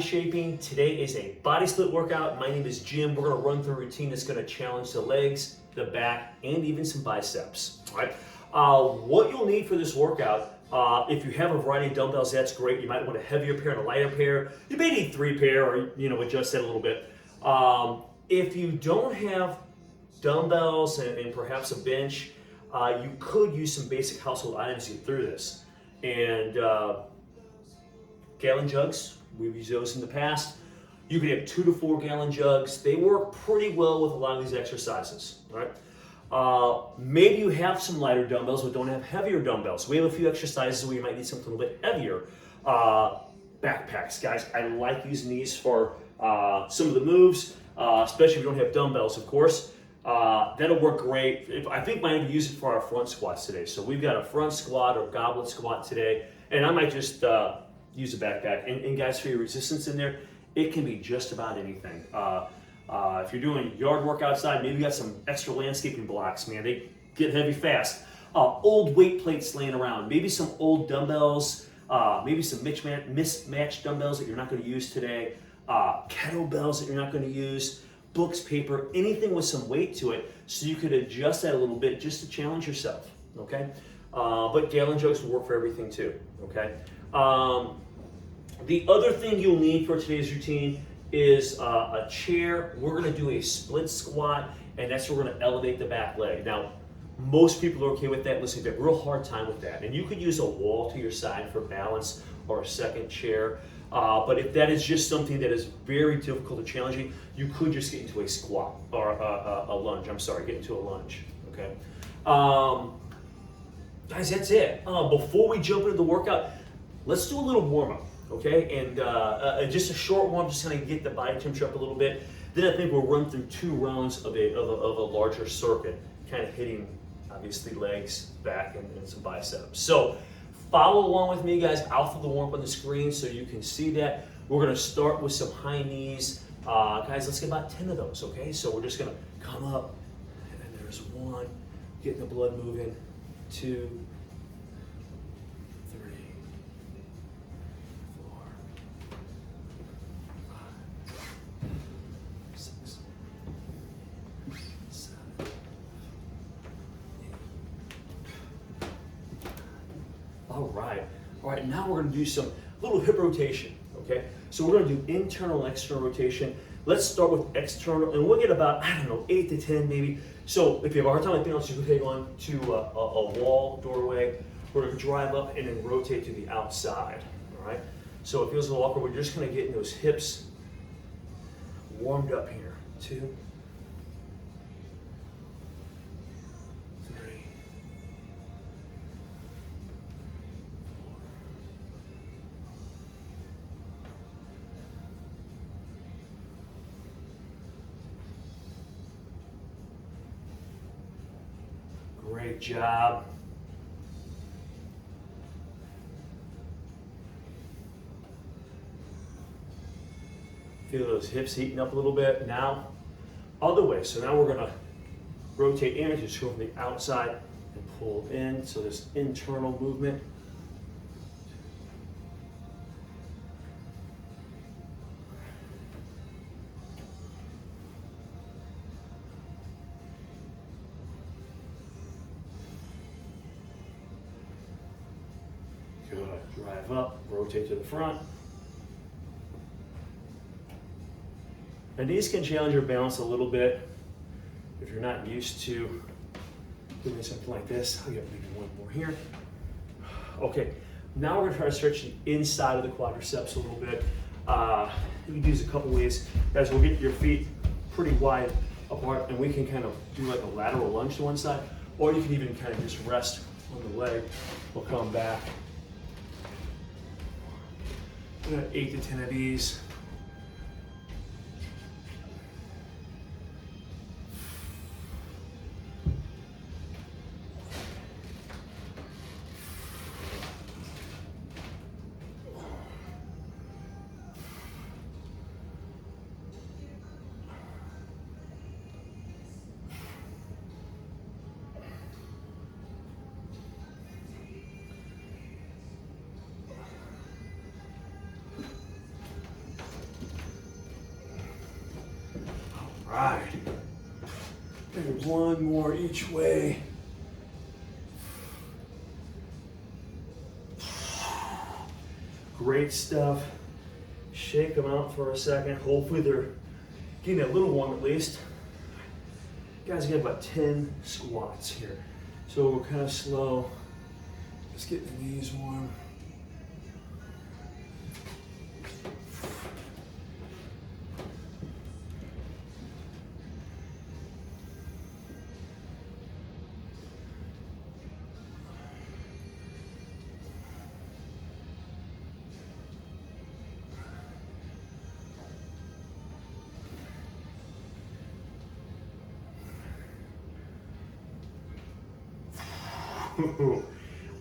body shaping. Today is a body split workout. My name is Jim. We're gonna run through a routine that's gonna challenge the legs, the back, and even some biceps, all right? What you'll need for this workout, if you have a variety of dumbbells, that's great. You might want a heavier pair and a lighter pair. You may need 3 pair or, adjust that a little bit. If you don't have dumbbells and perhaps a bench, you could use some basic household items to get through this. And gallon jugs, we've used those in the past. You could have 2 to 4 gallon jugs. They work pretty well with a lot of these exercises, all right? Maybe you have some lighter dumbbells but don't have heavier dumbbells. We have a few exercises where you might need something a little bit heavier. Backpacks, guys, I like using these for some of the moves, especially if you don't have dumbbells, of course. That'll work great. I think might even use it for our front squats today. So we've got a front squat or goblet squat today, and I might just use a backpack. And guys, for your resistance in there, it can be just about anything. If you're doing yard work outside, maybe you got some extra landscaping blocks, man, they get heavy fast. Old weight plates laying around, maybe some old dumbbells, maybe some mismatched dumbbells that you're not going to use today, kettlebells that you're not going to use, books, paper, anything with some weight to it, so you could adjust that a little bit just to challenge yourself, okay? But gallon jugs will work for everything too, okay? The other thing you'll need for today's routine is a chair. We're gonna do a split squat, and that's where we're gonna elevate the back leg. Now, most people are okay with that. Listen, you have a real hard time with that. And you could use a wall to your side for balance or a second chair. But if that is just something that is very difficult or challenging, you could just get into a squat or a lunge. Get into a lunge, okay? Guys, that's it. Before we jump into the workout, let's do a little warm up, okay? And just a short warm, just kind of get the body temperature up a little bit. Then I think we'll run through 2 rounds of a larger circuit, kind of hitting, obviously, legs, back, and some biceps. So follow along with me, guys. I'll throw the warm up on the screen so you can see that. We're gonna start with some high knees. Guys, let's get about 10 of those, okay? So we're just gonna come up, and there's 1, getting the blood moving, 2, 3, 4, 5, 6, 7, 8. All right, now we're gonna do some little hip rotation, okay? So we're gonna do internal and external rotation. Let's start with external, and we'll get about, 8 to 10 maybe. So if you have a hard time with anything else, you can take on to a wall, doorway. We're gonna drive up and then rotate to the outside, all right? So it feels a little awkward, we're just gonna get those hips warmed up here. 2, 3, 4. Great job. Feel those hips heating up a little bit. Now, other way. So now we're gonna rotate in, just go from the outside and pull in. So this internal movement. Good. Drive up, rotate to the front. And these can challenge your balance a little bit if you're not used to doing something like this. I'll get maybe 1 more here. Okay, now we're gonna try to stretch the inside of the quadriceps a little bit. You can use a couple ways. Guys, we'll get your feet pretty wide apart, and we can kind of do like a lateral lunge to one side, or you can even kind of just rest on the leg. We'll come back. We got 8 to 10 of these. right. And one more each way. Great stuff. Shake them out for a second. Hopefully they're getting a little warm at least. You guys get about 10 squats here. So we're kind of slow. Just get the knees warm.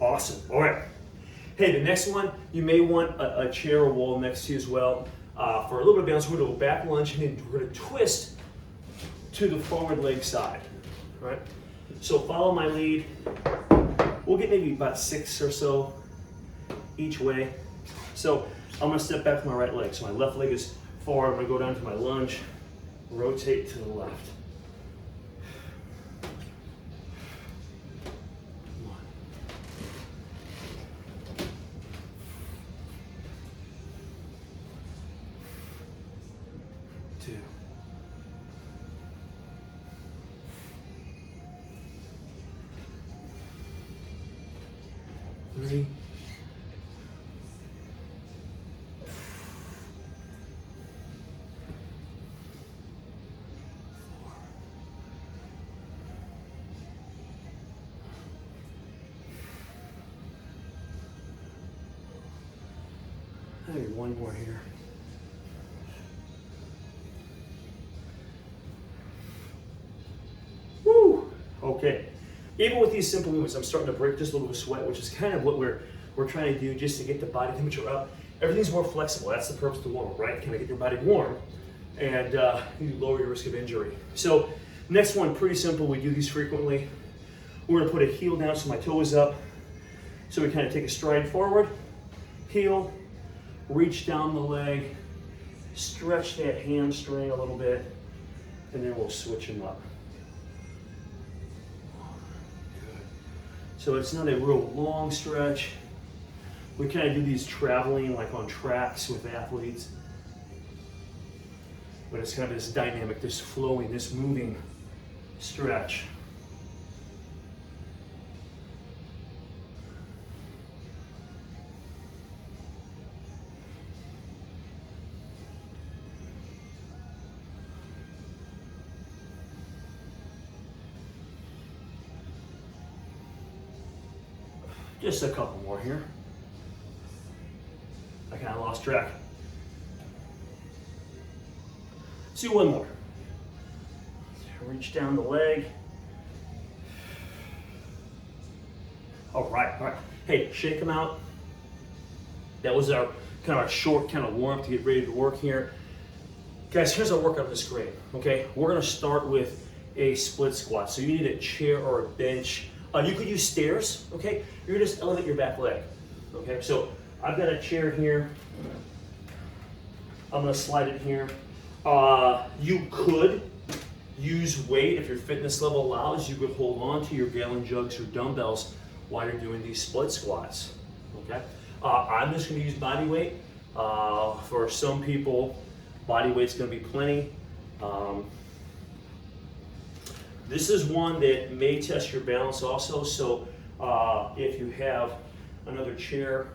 Awesome. All right. Hey, the next one, you may want a chair or wall next to you as well. For a little bit of balance, we're going to go back lunge and then we're going to twist to the forward leg side. All right. So follow my lead. We'll get maybe about 6 or so each way. So I'm going to step back with my right leg. So my left leg is forward. I'm going to go down to my lunge, rotate to the left. 2, 3, 4, maybe one more here. Okay, even with these simple movements, I'm starting to break just a little bit of sweat, which is kind of what we're trying to do just to get the body temperature up. Everything's more flexible. That's the purpose of the warm-up, right? Kind of get your body warm and you lower your risk of injury. So next one, pretty simple. We do these frequently. We're gonna put a heel down so my toe is up. So we kind of take a stride forward, heel, reach down the leg, stretch that hamstring a little bit, and then we'll switch them up. So it's not a real long stretch. We kind of do these traveling like on tracks with athletes. But it's kind of this dynamic, this flowing, this moving stretch. Just a couple more here. I kind of lost track. Let's do one more. Reach down the leg. All right. Hey, shake them out. That was our kind of our short kind of warm up to get ready to work here. Guys, here's our workout on the screen, okay? We're gonna start with a split squat. So you need a chair or a bench. You could use stairs, okay? You're gonna just elevate your back leg, okay? So I've got a chair here. I'm gonna slide it here. You could use weight if your fitness level allows. You could hold on to your gallon jugs or dumbbells while you're doing these split squats, okay? I'm just gonna use body weight. For some people, body weight's gonna be plenty. This is one that may test your balance also, so if you have another chair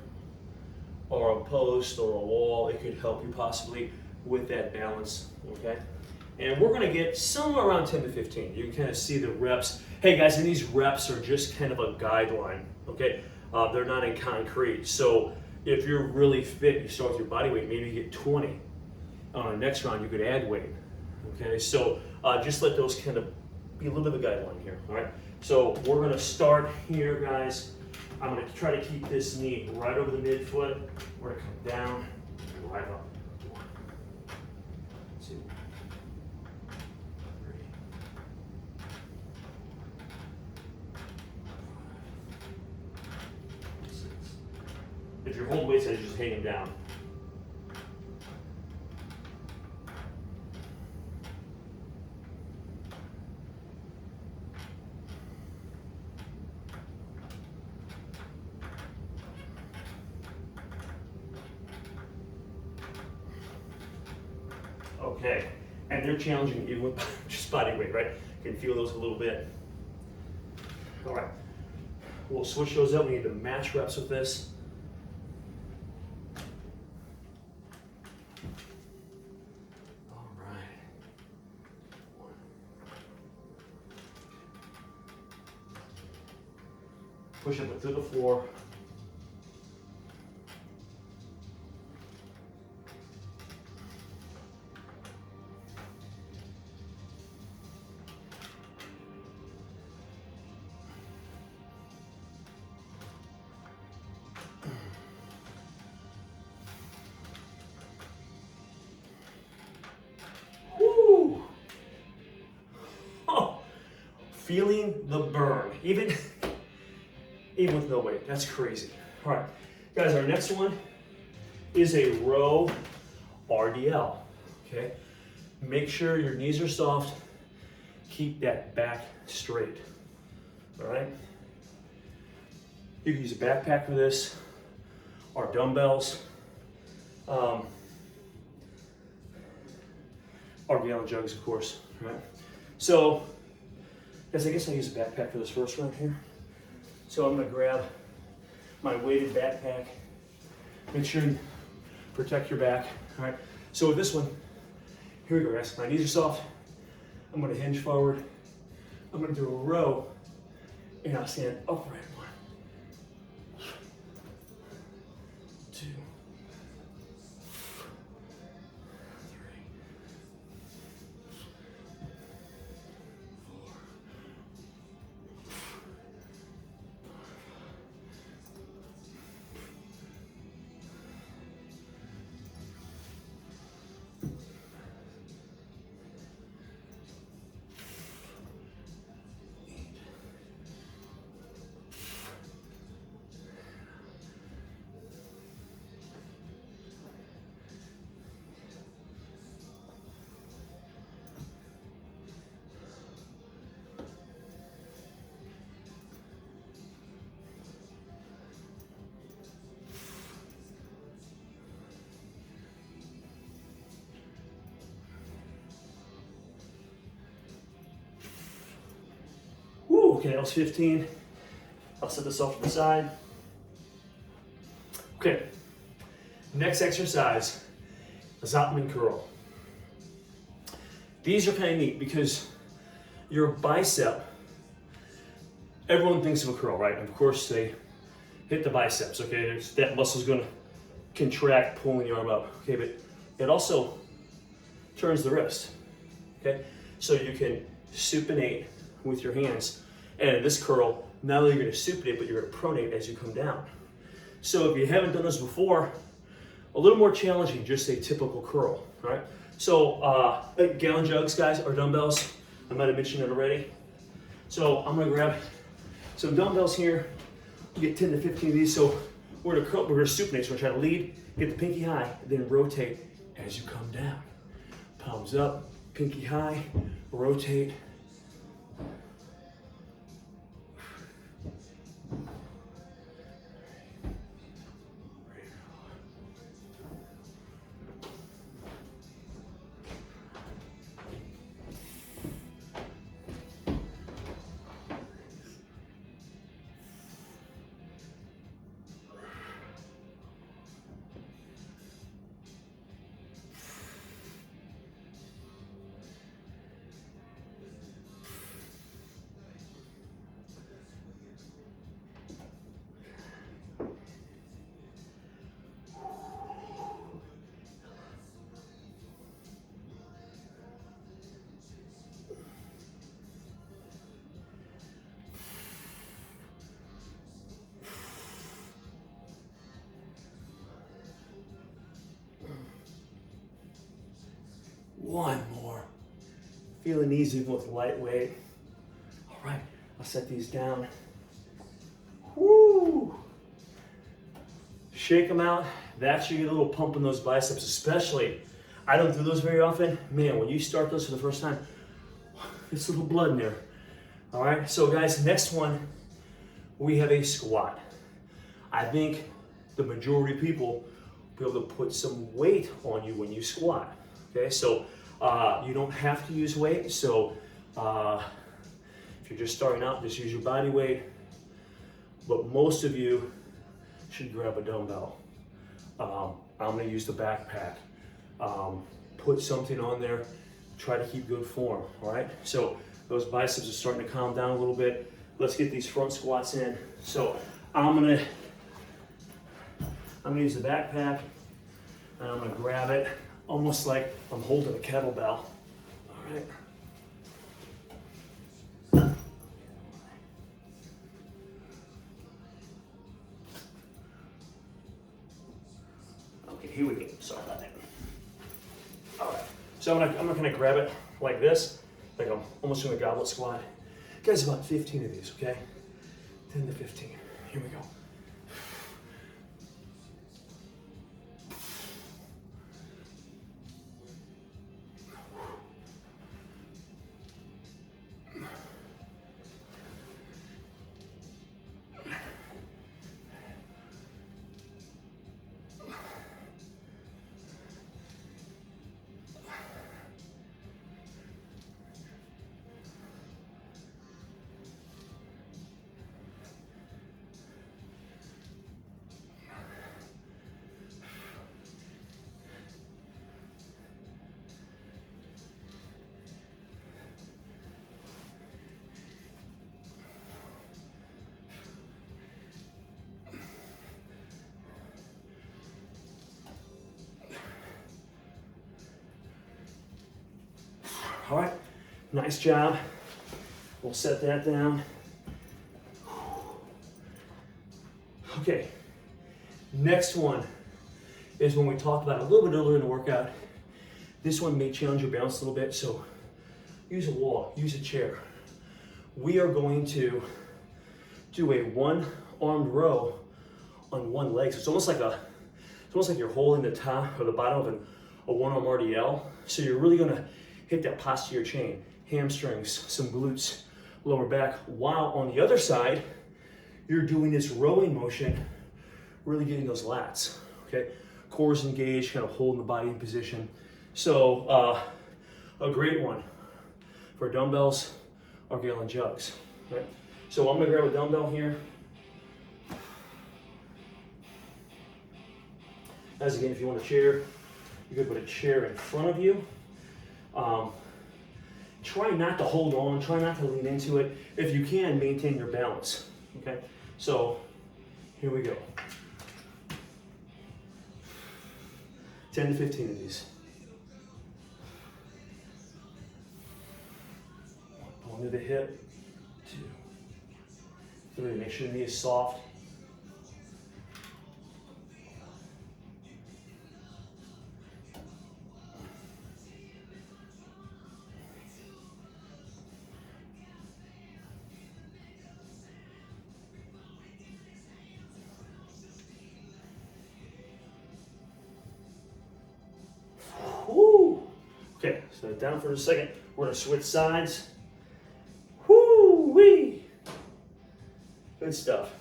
or a post or a wall, it could help you possibly with that balance, okay? And we're gonna get somewhere around 10 to 15. You can kind of see the reps. Hey guys, and these reps are just kind of a guideline, okay? They're not in concrete. So if you're really fit, you start with your body weight, maybe you get 20. On the next round, you could add weight, okay? So just let those kind of be a little bit of a guideline here, all right? So we're gonna start here, guys. I'm gonna try to keep this knee right over the midfoot. We're gonna come down and right up. 1, 2, 3, 5, 6. If your hold weight says just hang them down. 7, okay? And they're challenging even with just body weight, right? You can feel those a little bit. All right, we'll switch those up. We need to match reps with this. All right. Push up through the floor. Woo! Oh, feeling the burn, even with no weight. That's crazy. All right, guys, our next one is a row RDL, okay? Make sure your knees are soft. Keep that back straight, all right? You can use a backpack for this, or dumbbells, or gallon jugs, of course, right? So, guys, I guess I'll use a backpack for this first one here. So I'm gonna grab my weighted backpack. Make sure you protect your back, all right? So with this one, here we go, guys. My knees are soft. I'm gonna hinge forward. I'm gonna do a row, and I'll stand upright. 1, 2, 3, 4. Okay, that was 15. I'll set this off to the side. Okay, next exercise, Zotman Curl. These are kind of neat because your bicep, everyone thinks of a curl, right? And of course they hit the biceps, okay? That muscle's gonna contract, pulling the arm up, okay? But it also turns the wrist, okay? So you can supinate with your hands. And in this curl, not only are you going to supinate, but you're going to pronate as you come down. So if you haven't done this before, a little more challenging, just a typical curl, all right? So gallon jugs, guys, or dumbbells. I might have mentioned it already. So I'm going to grab some dumbbells here. You get 10 to 15 of these. So we're going to curl, we're going to supinate. So we're going to try to lead, get the pinky high, then rotate as you come down. Palms up, pinky high, rotate. One more. Feeling easy with lightweight. All right, I'll set these down. Woo! Shake them out. That should get a little pump in those biceps, especially. I don't do those very often. Man, when you start those for the first time, there's a little blood in there. All right, so guys, next one, we have a squat. I think the majority of people will be able to put some weight on you when you squat. Okay, so You don't have to use weight, so if you're just starting out, just use your body weight. But most of you should grab a dumbbell. I'm gonna use the backpack. Put something on there, try to keep good form, all right? So those biceps are starting to calm down a little bit. Let's get these front squats in. So I'm gonna use the backpack, and I'm gonna grab it almost like I'm holding a kettlebell, all right? Okay, here we go, sorry about that. All right, so I'm gonna grab it like this, like I'm almost doing a goblet squat. Guys, about 15 of these, okay? 10 to 15, here we go. All right, nice job. We'll set that down. Okay, next one is one we talked about a little bit earlier in the workout. This one may challenge your balance a little bit, so use a wall, use a chair. We are going to do a one-armed row on one leg. So it's almost like you're holding the top or the bottom of a one-arm RDL. So you're really gonna hit that posterior chain, hamstrings, some glutes, lower back, while on the other side, you're doing this rowing motion, really getting those lats, okay? Core's engaged, kind of holding the body in position. So a great one for dumbbells or gallon jugs, right? So I'm gonna grab a dumbbell here. As again, if you want a chair, you could put a chair in front of you. Try not to hold on, try not to lean into it. If you can, maintain your balance, okay? So here we go. 10 to 15 of these. Pull into the hip, 2, 3, make sure the knee is soft. Okay, so down for a second. We're gonna switch sides. Woo-wee! Good stuff.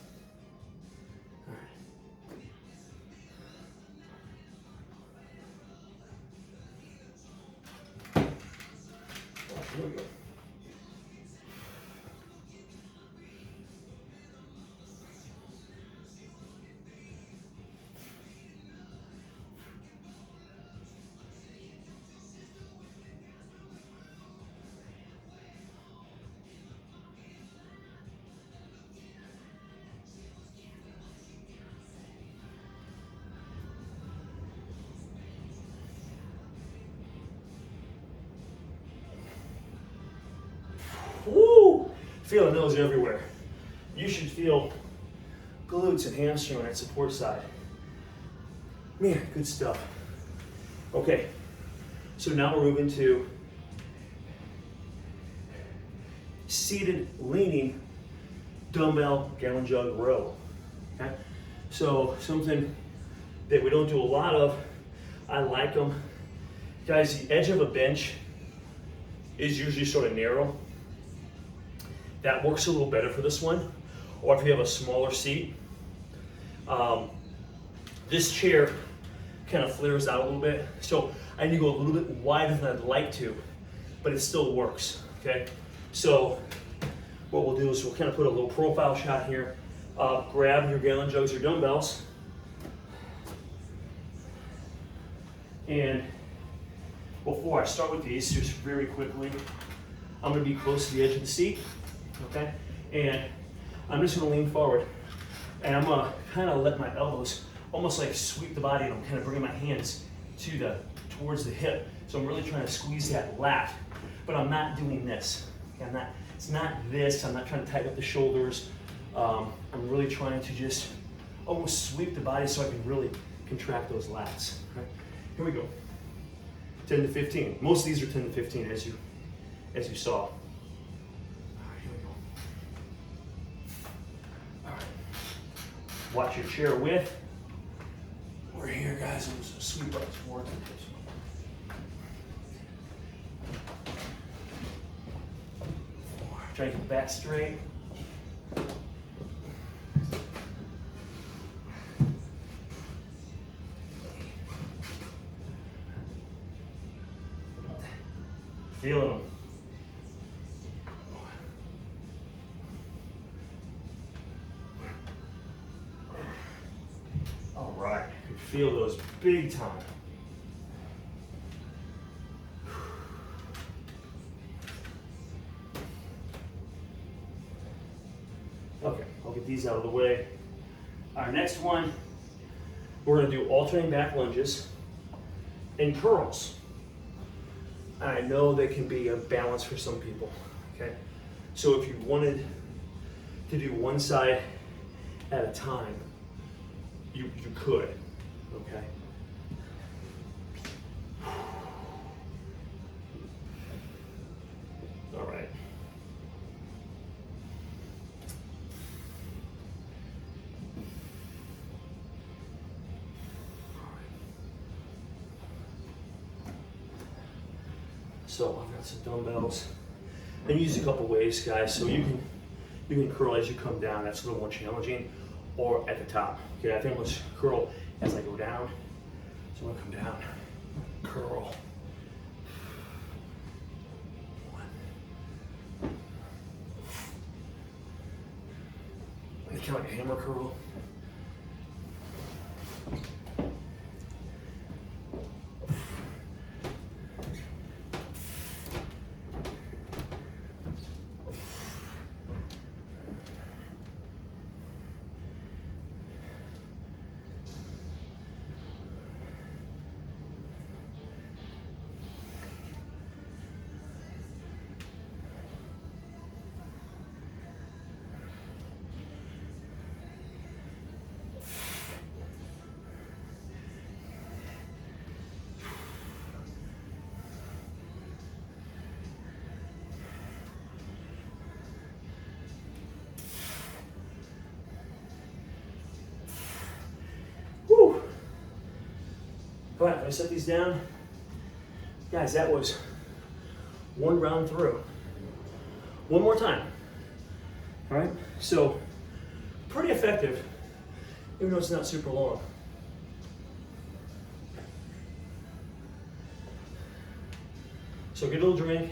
All right. Here we go. Woo! Feeling those everywhere. You should feel glutes and hamstring on that support side. Man, good stuff. Okay, so now we're moving to seated leaning dumbbell gallon jug row. Okay, so something that we don't do a lot of. I like them, guys. The edge of a bench is usually sort of narrow. That works a little better for this one. Or if you have a smaller seat. This chair kind of flares out a little bit. So I need to go a little bit wider than I'd like to, but it still works, okay? So what we'll do is we'll kind of put a little profile shot here. Grab your gallon jugs or dumbbells. And before I start with these, just very quickly, I'm gonna be close to the edge of the seat, okay? And I'm just gonna lean forward. And I'm gonna kind of let my elbows almost like sweep the body, and I'm kind of bringing my hands towards the hip. So I'm really trying to squeeze that lat, but I'm not doing this. Okay? It's not this, I'm not trying to tighten up the shoulders. I'm really trying to just almost sweep the body so I can really contract those lats. Okay? Here we go. 10 to 15. Most of these are 10 to 15 as you saw. All right, here we go. All right. Watch your chair width. We're here, guys. I'm just sweep up towards the hips. Try to get the back straight. Feeling them. All right, you can feel those big time. Okay, I'll get these out of the way. Our next one, we're gonna do alternating back lunges and curls. I know they can be a balance for some people, okay? So if you wanted to do one side at a time, you could, okay? All right. So I've got some dumbbells. And use a couple ways, guys. So you can curl as you come down. That's a little more challenging. Or at the top. Okay, I think let's curl as I go down. So I'm gonna come down, curl. One. And kind of like a hammer curl. All right, I set these down. Guys, that was one round through. One more time. All right, so pretty effective, even though it's not super long. So get a little drink.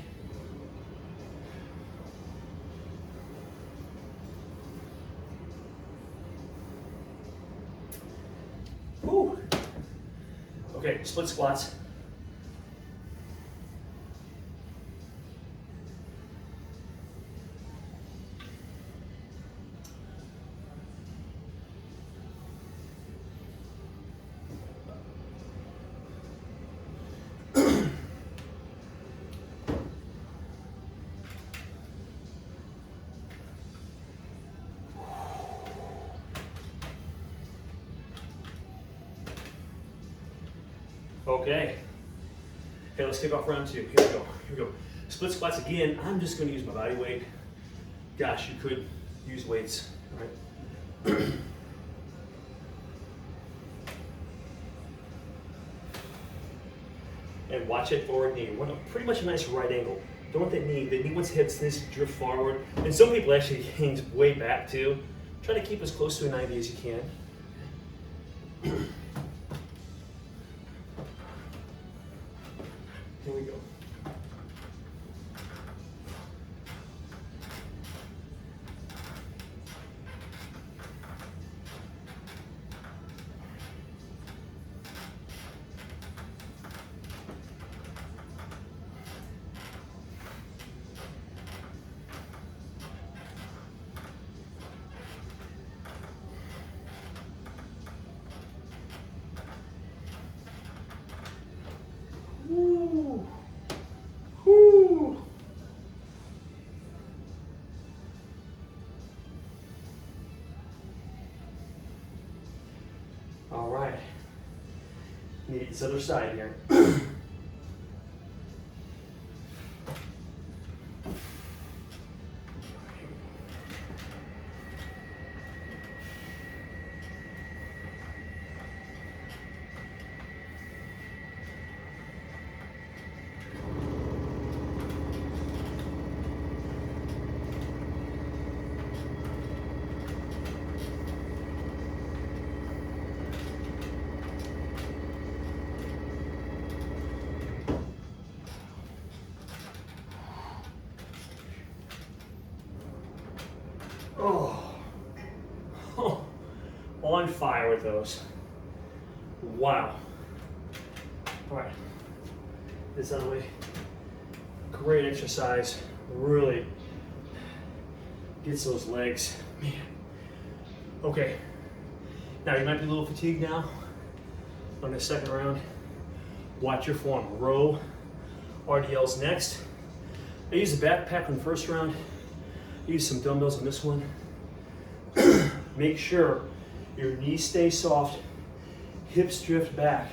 Whew. Okay, split squats. Okay. Okay, let's kick off round two. Here we go. Here we go. Split squats again. I'm just going to use my body weight. Gosh, you could use weights. All right. And watch that forward knee. Want pretty much a nice right angle. Don't want that knee. The knee wants hips this drift forward. And some people actually hangs way back too. Try to keep as close to a 90 as you can. Here we go. Woo. Woo. All right. Need this other side here. Oh. Oh, on fire with those. Wow. All right, this other way. Great exercise. Really gets those legs. Man. Okay. Now you might be a little fatigued now on the second round. Watch your form. Row RDLs next. I used a backpack on the first round. Use some dumbbells on this one. Make sure your knees stay soft, hips drift back.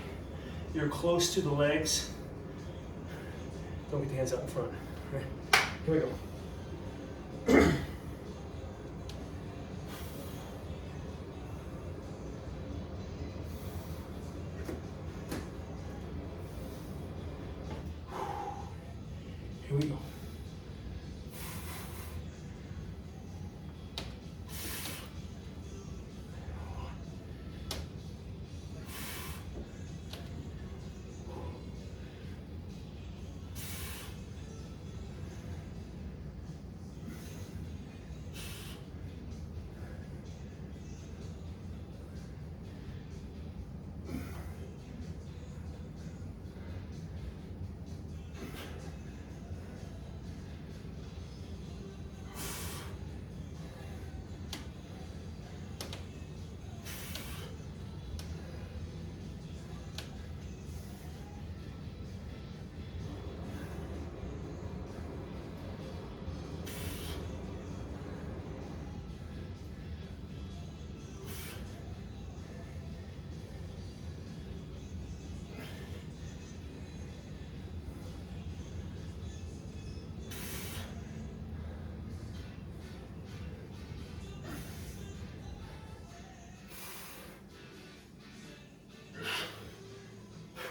You're close to the legs. Don't get the hands out in front. All right, here we go. Here we go.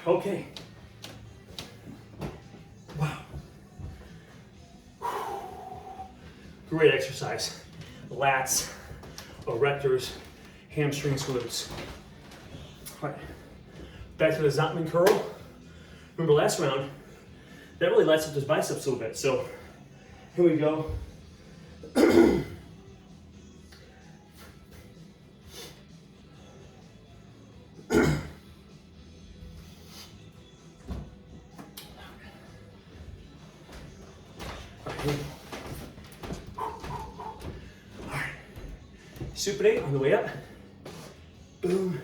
Okay. Wow. Great exercise. Lats, erectors, hamstrings, glutes. All right. Back to the Zotman Curl. Remember last round, that really lights up those biceps a little bit. So here we go. Supinate on the way up. Boom.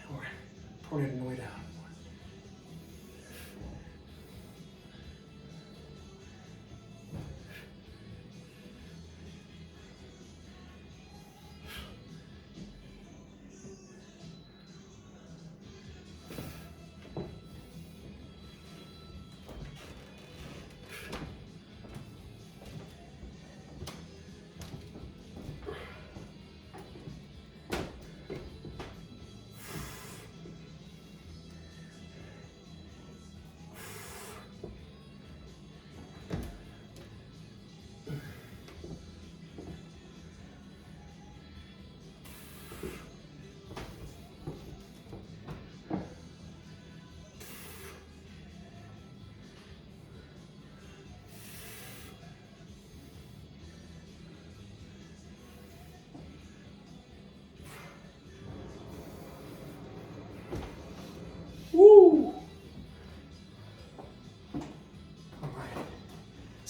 And we're pulling it on the way down.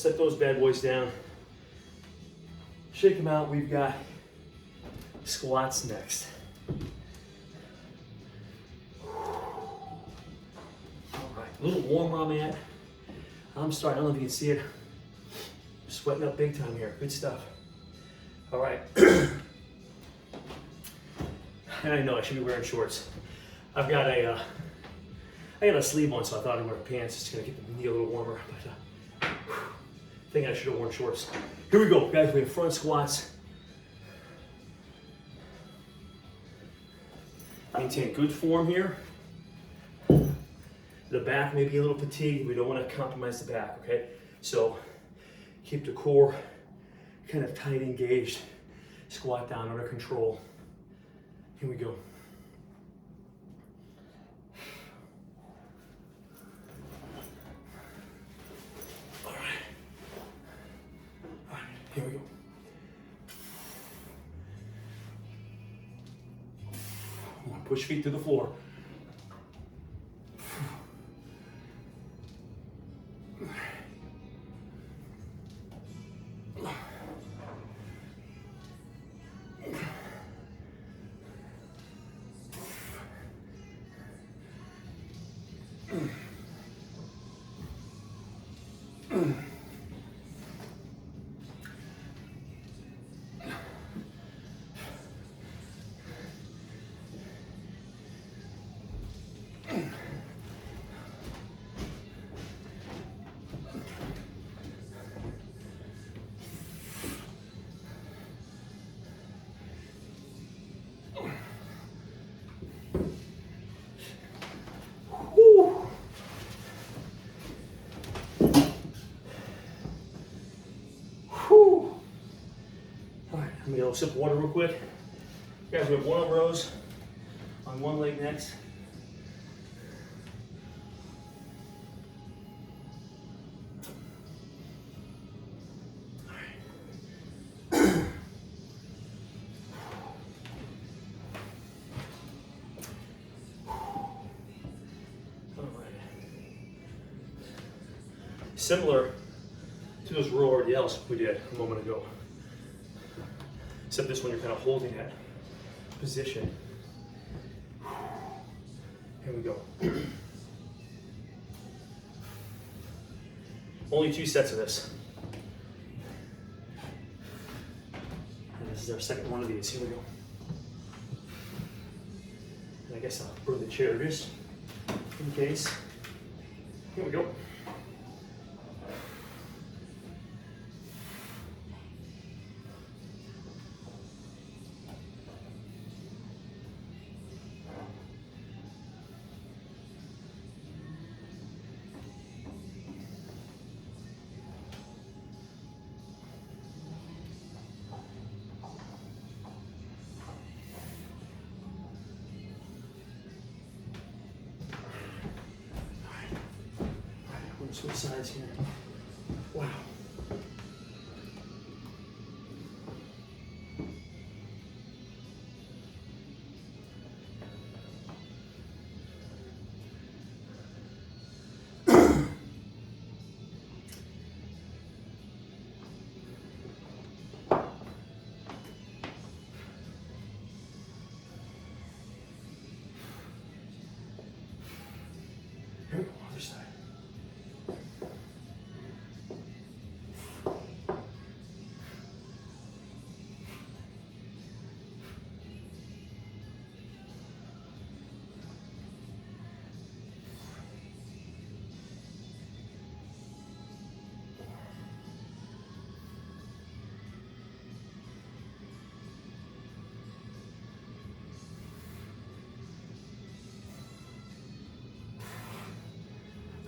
set those bad boys down. Shake them out. We've got squats next. All right, a little warmer on that. I'm starting, I don't know if you can see it. I'm sweating up big time here. Good stuff. All right. And I know I should be wearing shorts. I got a sleeve on, so I thought I'd wear pants. It's gonna get the knee a little warmer, but I think I should have worn shorts. Here we go, guys. We have front squats. Maintain good form here. The back may be a little fatigued. We don't want to compromise the back, okay? So keep the core kind of tight, engaged. Squat down under control. Here we go. All right. All right, here we go. Push feet to the floor. Let me get a sip of water real quick. Guys, we have one-arm rows on one leg next. All right. Similar to those row RDLs we did a moment ago. Except this one you're kind of holding that position. Here we go. Only 2 sets of this. And this is our second one of these. Here we go. And I guess I'll bring the chair just in case. Here we go. Switch sides here. Wow. Here we go, other side.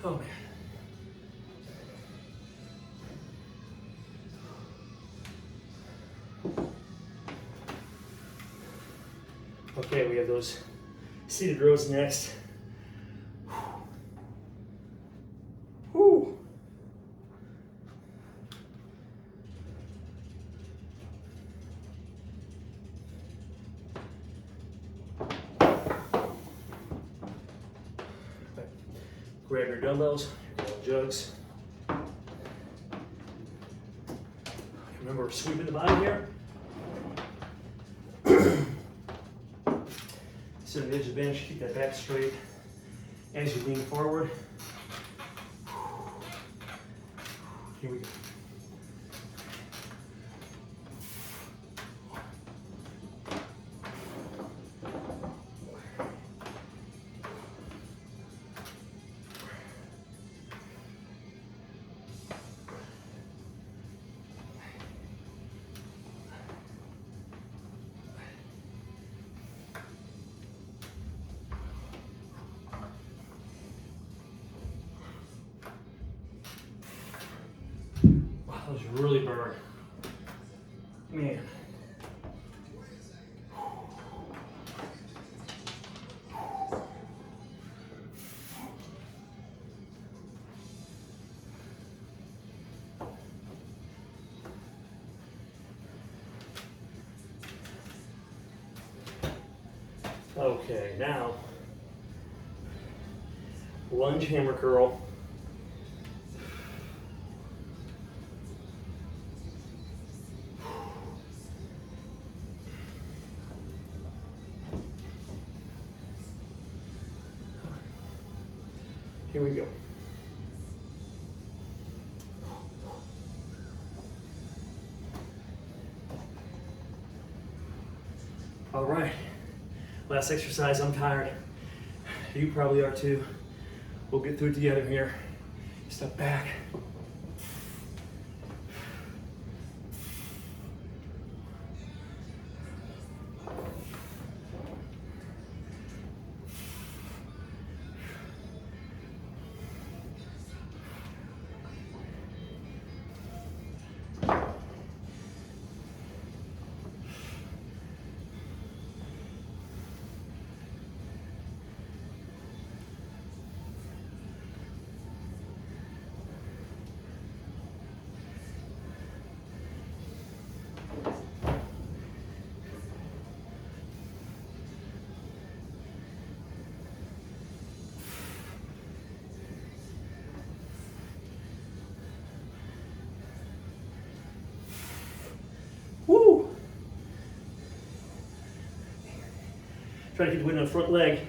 Oh man. Okay, we have those seated rows next. Whew. Grab your dumbbells, your jugs. we're sweeping the body here. Sit on the edge of the bench, keep that back straight as you lean forward. Here we go. Those really burn. Man. Okay, now lunge hammer curl. Here we go. All right, last exercise. I'm tired. You probably are too. We'll get through it together here. Step back. Try to keep the weight on the front leg.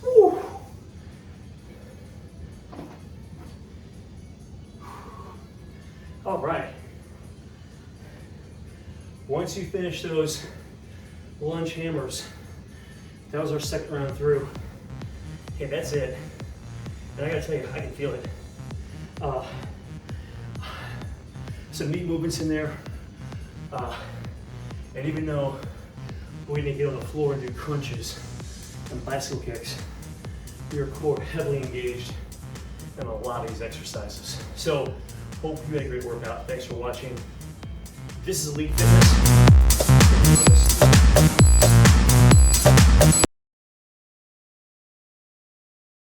Woo. All right. Once you finish those lunge hammers, that was our second round through. Okay, that's it. And I gotta tell you, I can feel it. Some neat movements in there. And even though we didn't get on the floor and do crunches and bicycle kicks, your core heavily engaged in a lot of these exercises. So, hope you had a great workout. Thanks for watching. This is Elite Fitness.